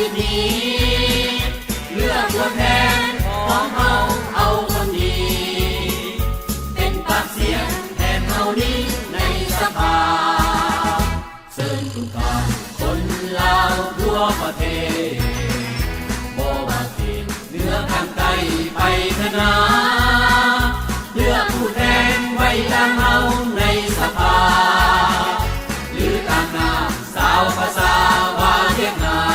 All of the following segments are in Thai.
สิทธิ์นี้เลือกตัวแทนของเฮาเอาคนดีเป็นปากเสียงแทนเฮานี้ในสภาเชิญทุกท่านคนลาวทั่วประเทศบ่ว่าเขตเหนือข้างใต้ไปเถอะนะเลือกผู้แทนไว้ทางเฮาในสภาหรือตามนาสาวภาษาวาเวียดนาม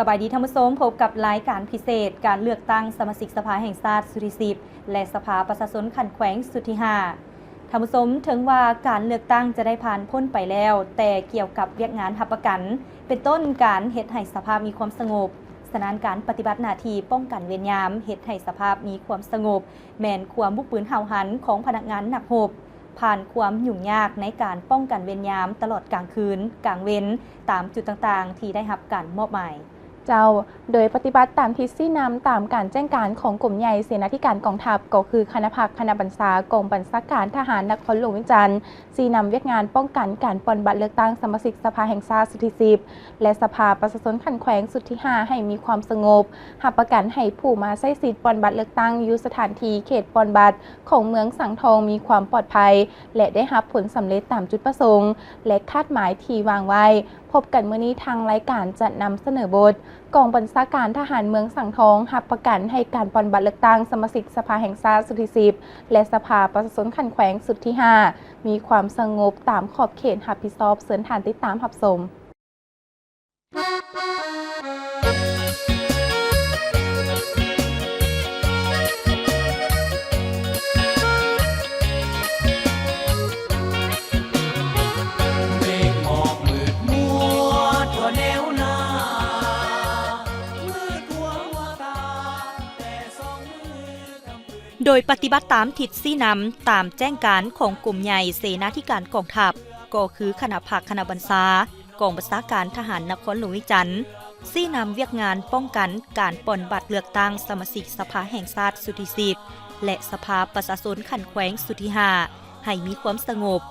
สบายดีท่านผู้ชมพบกับรายการพิเศษการเลือกตั้งสมาชิกสภาแห่งชาติสุดที่10และสภาประชาชนขันแขวงสุดที่5ท่านผู้ชมถึงว่าการเลือกตั้งจะได้ผ่านพ้นไปแล้วแต่เกี่ยวกับเวียกงานหับประกันเป็นต้นการเฮ็ดให้สภาพมีความสงบฉะนั้นการปฏิบัติหน้าที่ป้องกันเวรยามเฮ็ดให้สภาพมีความสงบแม้นความบุกปืนเห่าหันของพนักงานหนักหบผ่านความยุ่งยากในการป้องกันเวรยามตลอดกลางคืนกลางเว้นตามจุดต่างๆที่ได้รับการมอบหมายโดยปฏิบัติตามทิศที่นำตามการแจ้งการของกลุ่มใหญ่เสนาธิการกองทัพก็คือคณะพักคณะบัญชากองบัญชาการทหารนครหลวงวิจันทร์ซีนำเวียกงานป้องกันการปล้นบัตรเลือกตั้งสมาชิกสภาแห่งชาติสุดที่10และสภาประชาชนขันแขวงสุดที่5ให้มีความสงบหับประกันให้ผู้มาใช้สิทธิ์ปล้นบัตรเลือกตั้งอยู่สถานที่เขตปล้นบัตรของเมืองสังทองมีความปลอดภัยและได้รับผลสำเร็จตามจุดประสงค์และคาดหมายที่วางไว้พบกันเมื่อนี้ทางรายการจะนำเสนอบทกองบัญชาการทหารเมืองสังทองหับประกันให้การปล้นบัตรเลือกตั้งสมาชิกสภาแห่งชาติสุดที่10และสภาประชาชนขันแขวงสุดที่5มีความสงบตามขอบเขตรับผิดชอบเสริญฐานติดตามรับชมโดยปฏิบัติตามทิศซี่นำตามแจ้งการของกลุ่มใหญ่เสนาธิการกองทัพก็คือคณะพักคณะบัญชากองบัญชาการทหารนครหลวงวิจันทร์ซี่นำเวียกงานป้องกันการปล้นบัตรเลือกตั้งสมาชิกสภาแห่งชาติสุดที่10และสภาประชาชนขันแขวงสุดที่5ให้มีความสงบ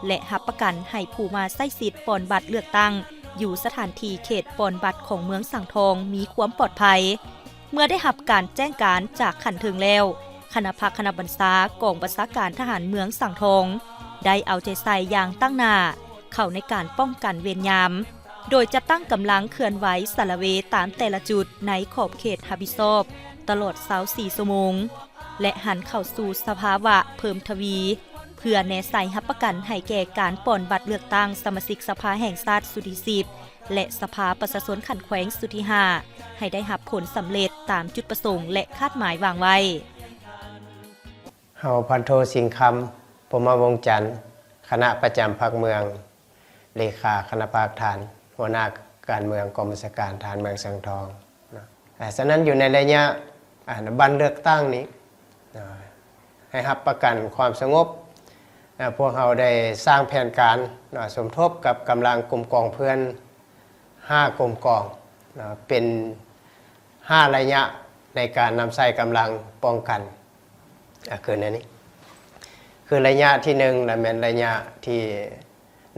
และรับประกันให้ผู้มาใช้สิทธิ์ปล้นบัตรเลือกตั้งอยู่สถานที่เขตปล้นบัตรของเมืองสังทองมีความปลอดภัยเมื่อได้รับการแจ้งการจากขันถึงแล้วคณะพักคณะบัญชากองบัญชาการทหารเมืองสังทองได้เอาใจใส่อย่างตั้งหน้าเข้าในการป้องกันเวรยามโดยจะตั้งกำลังเคลื่อนไหวสารเวตามแต่ละจุดในขอบเขตรับผิดชอบตลอด24ชั่วโมงและหันเข้าสู่สภาวะเพิ่มทวีเพื่อแนใส่รับประกันให้แก่การปล้นบัตรเลือกตั้งสมาชิกสภาแห่งชาติสุดที่10และสภาประชาชนขันแขวงสุดที่5ให้ได้รับผลสำเร็จตามจุดประสงค์และคาดหมายวางไว้เฮาพันโทสิงห์คำพรหมวงศ์จันทร์คณะประจำภาคเมืองเลขาคณะภาคฐานหัวหน้าการเมืองกองบัญชาการฐานเมืองสังทองฉะนั้นอยู่ในระยะบัตรเลือกตั้งนี้ให้รับประกันความสงบพวกเราได้สร้างแผนการสมทบกับกำลังกลุ่มกองเพื่อน5กลุ่มกองเป็น5ระยะในการนำใช้กำลังป้องกันคือในนี้คือระยะที่1และเป็นระยะที่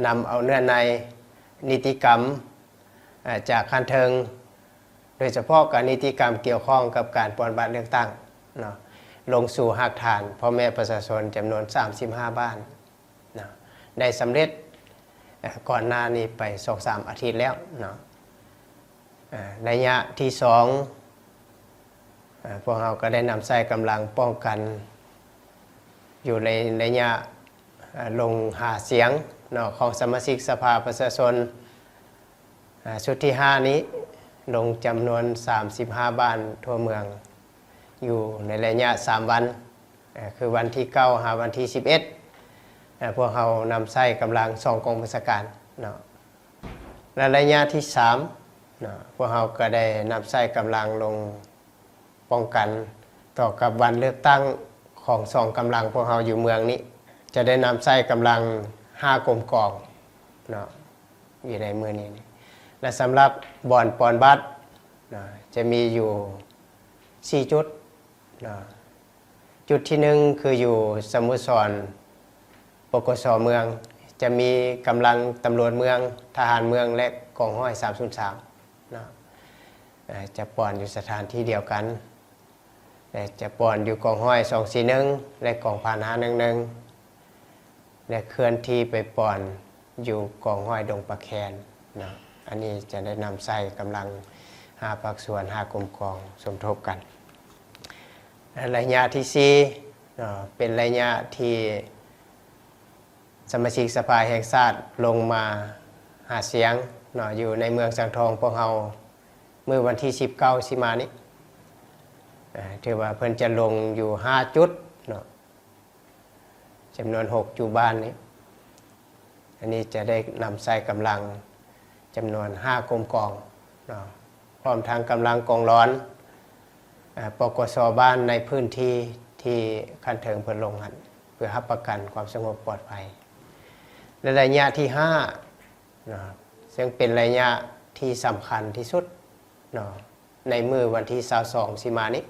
นำเอาเนื้อในนิติกรรมจากขั้นเทิงโดยเฉพาะการนิติกรรมเกี่ยวข้องกับการปล้นบัตรเลือกตั้งลงสู่หากฐานพ่อแม่ประชาชนจำนวน35บ้านได้สำเร็จก่อนหน้านี้ไป 2-3 อาทิตย์แล้วระยะที่2พวกเราก็ได้นำใช้กำลังป้องกันอยู่ในระยะลงหาเสียงของสมาชิกสภาประชาชนชุดที่5นี้ลงจำนวน35บ้านทั่วเมืองอยู่ในระยะ3วันคือวันที่9หาวันที่11พวกเรานำใช้กำลัง2กองบัญชาการและระยะที่3พวกเราก็ได้นำใช้กำลังลงป้องกันต่อกับวันเลือกตั้งของ2กำลังพวกเราอยู่เมืองนี้จะได้นำใช้กำลัง5กรมกองอยู่ในมือนี้และสำหรับบ่อนปอนบัตรจะมีอยู่4จุดจุดที่1คืออยู่สโมสรปกส.เมืองจะมีกำลังตำรวจเมืองทหารเมืองและกองร้อย303 จะป้อนอยู่สถานที่เดียวกันแต่จะป้อนอยู่กองห้อย241และกองพาน511และเคลื่อนที่ไปป้อนอยู่กองห้อยดงปะแคนนะอันนี้จะได้นำใส่กำลัง5ภาคส่วน5กรมกองสมทบกันระยะที่4เป็นระยะที่สมาชิกสภาแห่งชาติลงมาหาเสียงอยู่ในเมืองสังทองพวกเราเมื่อวันที่19สิมานี้ถือว่าเพิ่นจะลงอยู่5จุดจำนวน6อยู่บ้านนี้อันนี้จะได้นำใส่กำลังจำนวน5กรมกองพร้อมทางกำลังกองร้อนปกส.บ้านในพื้นที่ที่คันเถิงเพิ่นลงหันเพื่อรับประกันความสงบปลอดภัยและระยะที่5ซึ่งเป็นระยะที่สำคัญที่สุดในมือวันที่22สิมานี้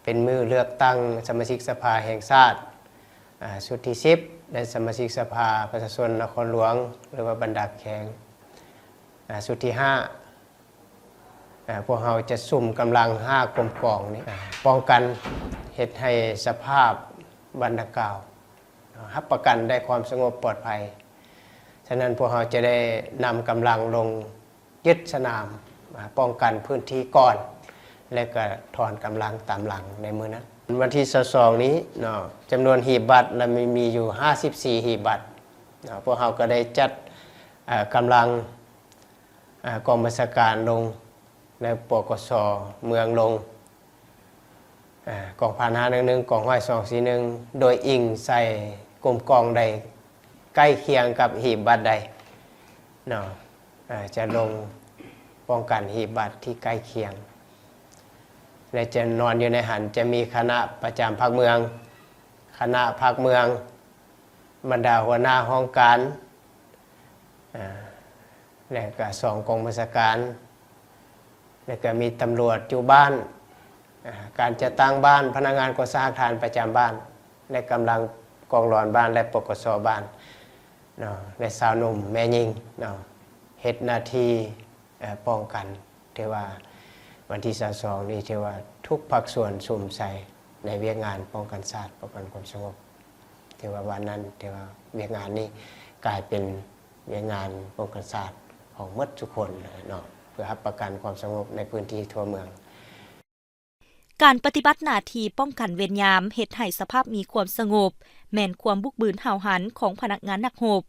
เป็นมือเลือกตั้งสมาชิกสภาแห่งชาติชุดที่10และสมาชิกสภาประชาชนนครหลวงหรือว่าบรรดาแขงชุดที่5พวกเราจะสุ่มกำลัง5กรมกองนี้ป้องกันเหตุให้สภาพบรรดากล่าวรับประกันได้ความสงบปลอดภัยฉะนั้นพวกเราจะได้นำกำลังลงยึดสนามป้องกันพื้นที่ก่อนและก็ถอนกำลังตามหลังในมือนั้นวันที่22นี้จำนวนหีบบัตรเรามีอยู่54หีบบัตรพวกเราก็ได้จัดกำลังกองบัญชาการลงและปกส.เมืองลงกองพัน511กองห้อย241โดยอิงใส่กรมกองใดใกล้เคียงกับหีบบัตรใดจะลงป้องกันหีบบัตรที่ใกล้เคียงและจะนอนอยู่ในหันจะมีคณะประจำภาคเมืองคณะภาคเมืองบรรดาหัวหน้าห้องการและก็2กองบัญชาการและก็มีตำรวจอยู่บ้านการจะตั้งบ้านพนักงานก่อสร้างฐานประจำบ้านและกำลังกองร้อนบ้านและปกส.บ้านและสาวหนุ่มแม่ยิงเฮ็ดหน้าที่ป้องกันเทว่าวันที่22นี้เทว่าทุกภาคส่วนสุ่มใส่ในเวียกงานป้องกันชาติป้องกันความสงบเทว่าวันนั้นเทว่าเวียกงานนี้กลายเป็นเวียกงานป้องกันชาติของหมดทุกคนเพื่อรับประกันความสงบในพื้นที่ทั่วเมืองการปฏิบัติหน้าที่ป้องกันเวรยามเฮ็ดให้สภาพมีความสงบแม้นความบุกบืนห้าวหันของพนักงานนักรบ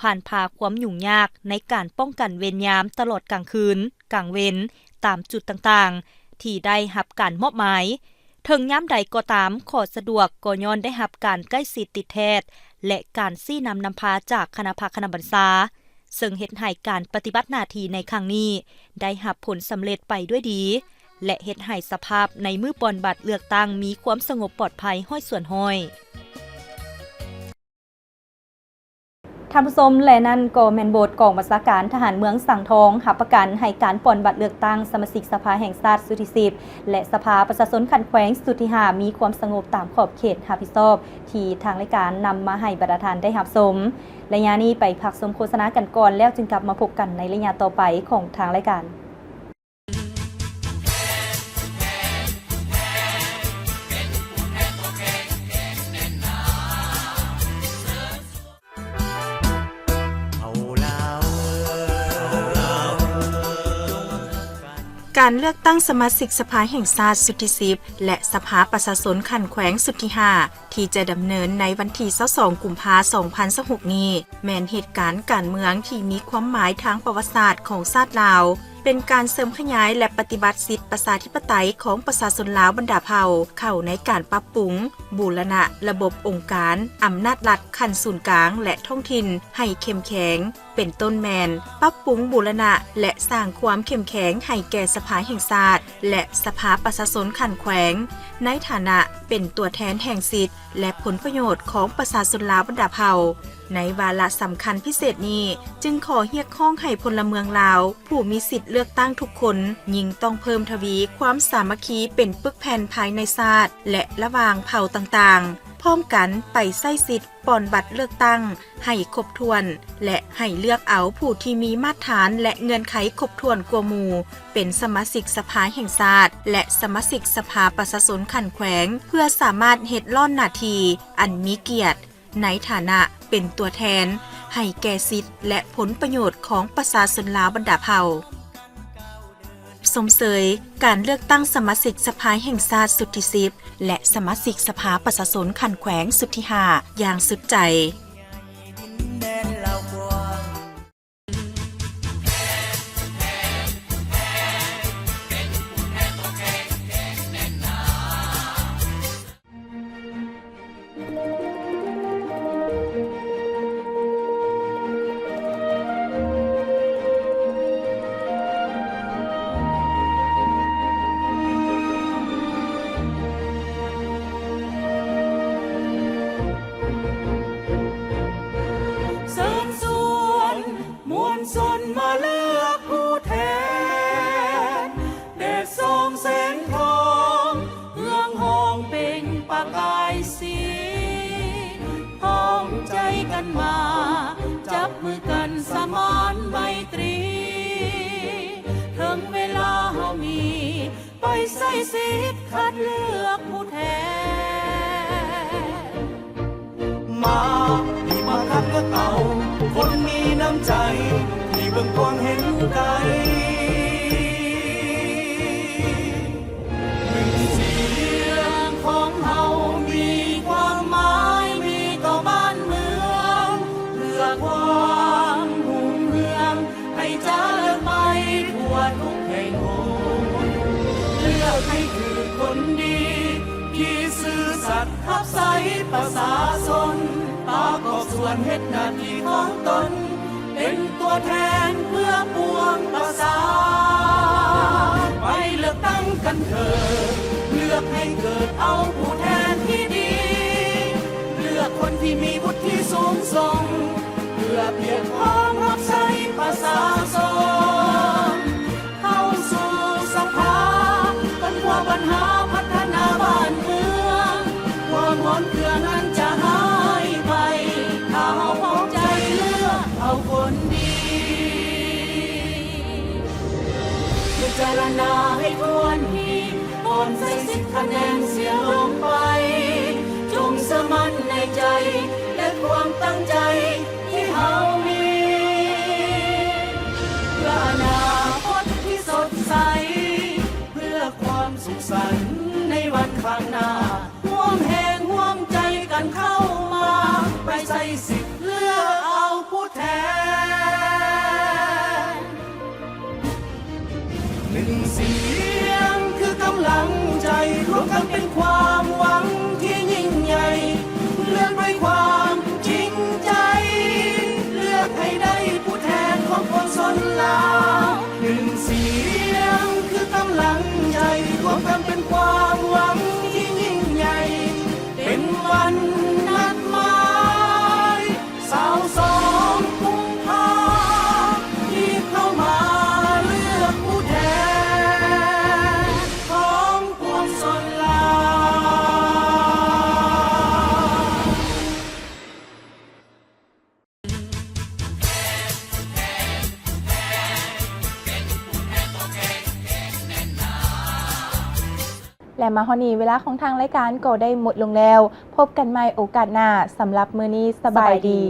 ผ่านพาความยุ่งยากในการป้องกันเวรยามตลอดกลางคืนกลางเวรตามจุดต่างๆที่ได้รับการมอบหมายถึงยามใดก็ตามขอสะดวกก็ย้อนได้รับการใกล้ชิดติดแทศและการซี้นำพาจากคณะภาคคณะบัญชาซึ่งเฮ็ดให้การปฏิบัติหน้าที่ในครั้งนี้ได้รับผลสำเร็จไปด้วยดีและเฮ็ดให้สภาพในมือปอนบัตรเลือกตั้งมีความสงบปลอดภัยห้อยส่วนห้อยท่านผู้ชมและนั่นก็แม่นบทกองบัญชาการทหารเมืองสังทองรับประกันให้การปอนบัตรเลือกตั้งสมาชิกสภาแห่งชาติสุดที่10และสภาประชาชนขันแขวงสุดที่5มีความสงบตามขอบเขตรับผิดชอบที่ทางรายการนำมาให้บรรดาท่านได้รับชมระยะนี้ไปพักชมโฆษณากันก่อนแล้วจึงกลับมาพบกันในระยะต่อไปของทางรายการการเลือกตั้งสมาชิกสภาแห่งชาติสุดที่10และสภาประชาชนขันแขวงสุดที่5ที่จะดำเนินในวันที่22กุมภาพันธ์2026นี้แม้นเหตุการณ์การเมืองที่มีความหมายทางประวัติศาสตร์ของชาติลาวเป็นการเสริมขยายและปฏิบัติสิทธิประชาธิปไตยของประชาชนลาวบรรดาเผ่าเข้าในการปรับปรุงบูรณะระบบองค์การอำนาจรัฐขั้นศูนย์กลางและท้องถิ่นให้เข้มแข็งเป็นต้นแมนปรับปรุงบูรณะและสร้างความเข้มแข็งให้แก่สภาแห่งชาติและสภาประชาชนขันแขวงในฐานะเป็นตัวแทนแห่งสิทธิและผลประโยชน์ของประชาชนลาวบรรดาเผ่าในวาระสำคัญพิเศษนี้จึงขอเรียกร้องให้พลเมืองลาวผู้มีสิทธิ์เลือกตั้งทุกคนยิ่งต้องเพิ่มทวีความสามัคคีเป็นปึกแผ่นภายในชาติและระหว่างเผ่าต่างๆ พร้อมกันไปใช้สิทธิ์ปอนบัตรเลือกตั้งให้ครบถ้วน และให้เลือกเอาผู้ที่มีมาตรฐานและเงื่อนไขครบถ้วนกว่าหมู่เป็นสมาชิกสภาแห่งชาติและสมาชิกสภาประชาชนขันแขวงเพื่อสามารถเฮ็ดล่อนหน้าที่อันมีเกียรติในฐานะเป็นตัวแทนให้แก่สิทธิ์และผลประโยชน์ของประชาชนลาวบรรดาเผ่าสมเสยการเลือกตั้งสมาชิกสภาแห่งชาติสุดที่10และสมาชิกสภาประชาชนขันแขวงสุดที่5อย่างสุดใจชนมาเลือกผู้แทนแดดส่องแสงทองเอื้องหองเป่งประกายสีพ้องใจกันมาจับมือกันสมานไมตรีถึงเวลาเฮามีไปใส่สิทธิ์คัดเลือกผู้แทนมาที่มาคัดเลือกเอาคนมีน้ำใจที่เบิ่งกว้างเห็นไกลหนึ่งเสียงของเฮามีความหมายมีต่อบ้านเมืองเพื่อความรุ่งเรืองให้เจริญไปทั่วทุกแห่งหนเลือกให้คือคนดีที่ซื่อสัตย์ทับใสประชาชนประกอบส่วนเฮ็ดหน้าที่ของตนเป็นตัวแทนเพื่อปวงประชาไปเลือกตั้งกันเถิดเลือกให้เกิดเอาผู้แทนที่ดีเลือกคนที่มีวุฒิสูงส่งเพื่อเพียงพร้อมรับใช้ประชาชนเข้าสู่สภากันว่าปัญหาพัฒนาบ้านเมืองความหอนเพื่อนั้นจะหายไปถ้าเราพร้อมใจเลือกเอาคนดีพิจารณาให้ทวนทีก่อนใส่สิทธิ์คะแนนเสียลงไปจงเชื่อมั่นในใจและความตั้งใจที่เฮามีเพื่ออนาคตที่สดใสเพื่อความสุขสันต์ในวันข้างหน้าร่วมแห่งร่วมใจกันเข้ามาไปใช้สิทธิ์เลือกเอาผู้แทนหนึ่งเสียงคือกำลังใจรวมกันเป็นความหวังที่ยิ่งใหญ่เลือกด้วยความจริงใจเลือกให้ได้ผู้แทนของคนชนลาวหนึ่งเสียงคือกำลังใจรวมกันเป็นความหวังที่ยิ่งใหญ่เป็นวันนัดหมาย22 กุมภาพันธ์ที่เข้ามาเลือกผู้แทนของปวงชนลาวและมาฮอนีเวลาของทางรายการก็ได้หมดลงแล้วพบกันใหม่โอกาสหน้าสำหรับมื้อนี้สบายดี